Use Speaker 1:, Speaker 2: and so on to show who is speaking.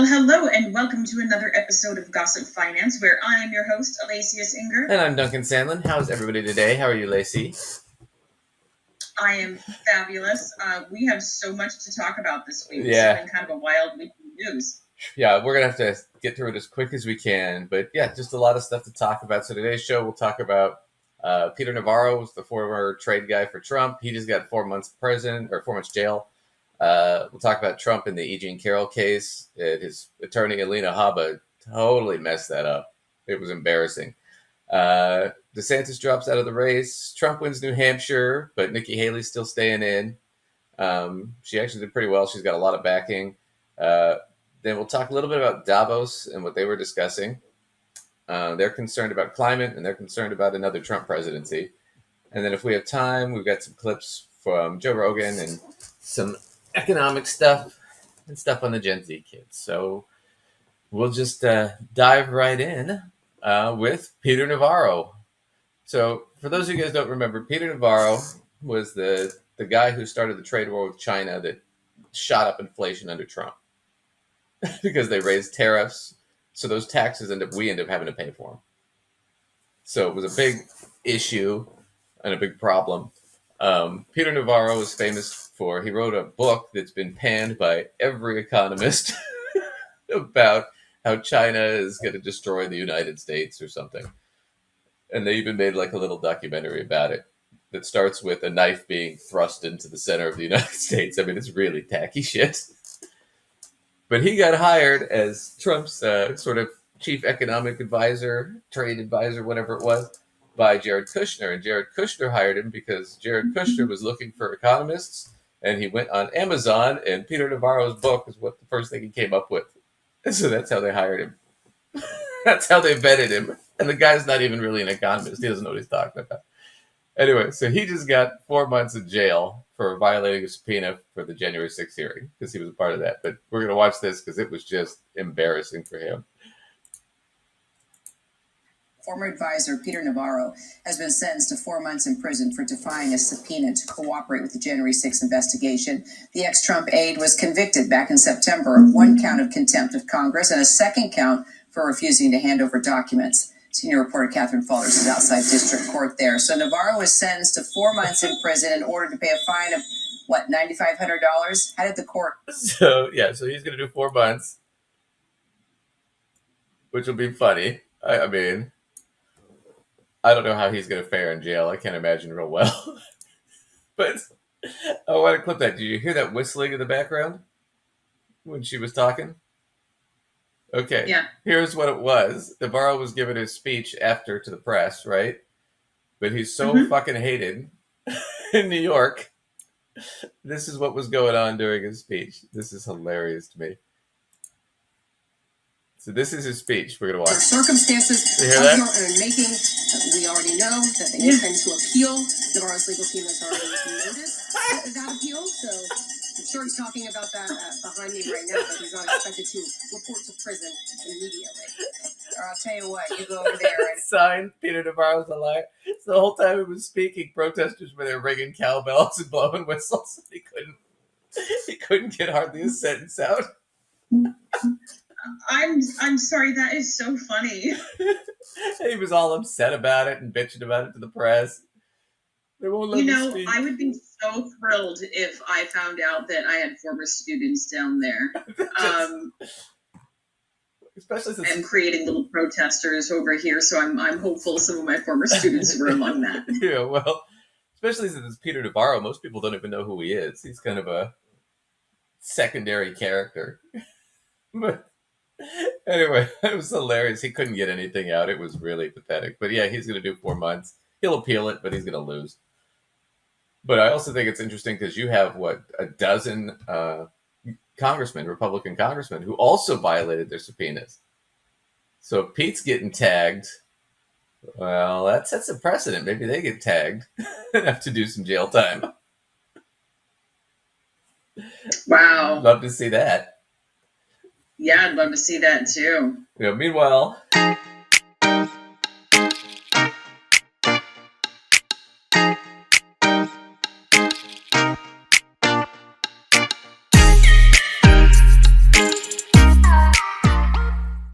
Speaker 1: hello, and welcome to another episode of Gossip Finance, where I am your host, Alacius Inger.
Speaker 2: And I'm Duncan Sandlin. How's everybody today? How are you, Lacey?
Speaker 1: I am fabulous. We have so much to talk about this week.
Speaker 2: Yeah.
Speaker 1: It's been kind of a wild week in news.
Speaker 2: Yeah, we're going to have to get through it as quick as we can. But yeah, just a lot of stuff to talk about. So today's show, we'll talk about Peter Navarro, was the former trade guy for Trump. He just got 4 months prison, or 4 months jail. We'll talk about Trump and the E. Jean Carroll case. His attorney, Alina Habba, totally messed that up. It was embarrassing. DeSantis drops out of the race. Trump wins New Hampshire, but Nikki Haley's still staying in. She actually did pretty well. She's got a lot of backing. Then we'll talk a little bit about Davos and what they were discussing. They're concerned about climate, and they're concerned about another Trump presidency. And then if we have time, we've got some clips from Joe Rogan and some economic stuff and stuff on the Gen Z kids. So we'll just dive right in with Peter Navarro. So for those of you guys who don't remember, Peter Navarro was the guy who started the trade war with China that shot up inflation under Trump because they raised tariffs. So those taxes we end up having to pay for them. So it was a big issue and a big problem. Peter Navarro is famous for, he wrote a book that's been panned by every economist about how China is going to destroy the United States or something. And they even made like a little documentary about it that starts with a knife being thrust into the center of the United States. I mean, it's really tacky shit. But he got hired as Trump's sort of chief economic advisor, trade advisor, whatever it was, by Jared Kushner. And Jared Kushner hired him because Jared Kushner was looking for economists, and he went on Amazon, and Peter Navarro's book is what the first thing he came up with. And so that's how they hired him. That's how they vetted him. And the guy's not even really an economist. He doesn't know what he's talking about. Anyway, so he just got 4 months in jail for violating a subpoena for the January 6th hearing because he was a part of that. But we're going to watch this because it was just embarrassing for him.
Speaker 3: Former advisor Peter Navarro has been sentenced to 4 months in prison for defying a subpoena to cooperate with the January 6th investigation. The ex-Trump aide was convicted back in September of one count of contempt of Congress and a second count for refusing to hand over documents. Senior reporter Catherine Falders is outside district court there. So Navarro was sentenced to 4 months in prison in order to pay a fine of, what, $9,500? How did the court?
Speaker 2: So he's going to do 4 months, which will be funny. I mean, I don't know how he's going to fare in jail. I can't imagine real well. But I want to clip that. Did you hear that whistling in the background when she was talking? Okay.
Speaker 1: Yeah.
Speaker 2: Here's what it was. Navarro was giving his speech after to the press, right? But he's so fucking hated in New York. This is what was going on during his speech. This is hilarious to me. So this is his speech. We're going to watch.
Speaker 3: The circumstances
Speaker 2: You hear
Speaker 3: of
Speaker 2: that?
Speaker 3: your own making, we already know that they intend to appeal. Navarro's legal team has already noticed that appeal, so I'm sure he's talking about that behind me right now, but he's not expected to report to prison immediately. Or I'll tell you what, you go over there and
Speaker 2: Signed, Peter Navarro's a liar. So the whole time he was speaking, protesters were there ringing cowbells and blowing whistles. He couldn't get hardly a sentence out.
Speaker 1: I'm sorry, that is so funny.
Speaker 2: He was all upset about it and bitching about it to the press. They won't let me speak.
Speaker 1: I would be so thrilled if I found out that I had former students down there.
Speaker 2: Especially since
Speaker 1: I'm creating little protesters over here, so I'm hopeful some of my former students were among that.
Speaker 2: Yeah, well, especially since it's Peter Navarro, most people don't even know who he is. He's kind of a secondary character. But anyway, it was hilarious. He couldn't get anything out. It was really pathetic. But yeah, he's going to do 4 months. He'll appeal it, but he's going to lose. But I also think it's interesting because you have, a dozen Republican congressmen, who also violated their subpoenas. So if Pete's getting tagged, well, that sets a precedent. Maybe they get tagged and have to do some jail time.
Speaker 1: Wow.
Speaker 2: Love to see that.
Speaker 1: Yeah, I'd love to see that too.
Speaker 2: Meanwhile,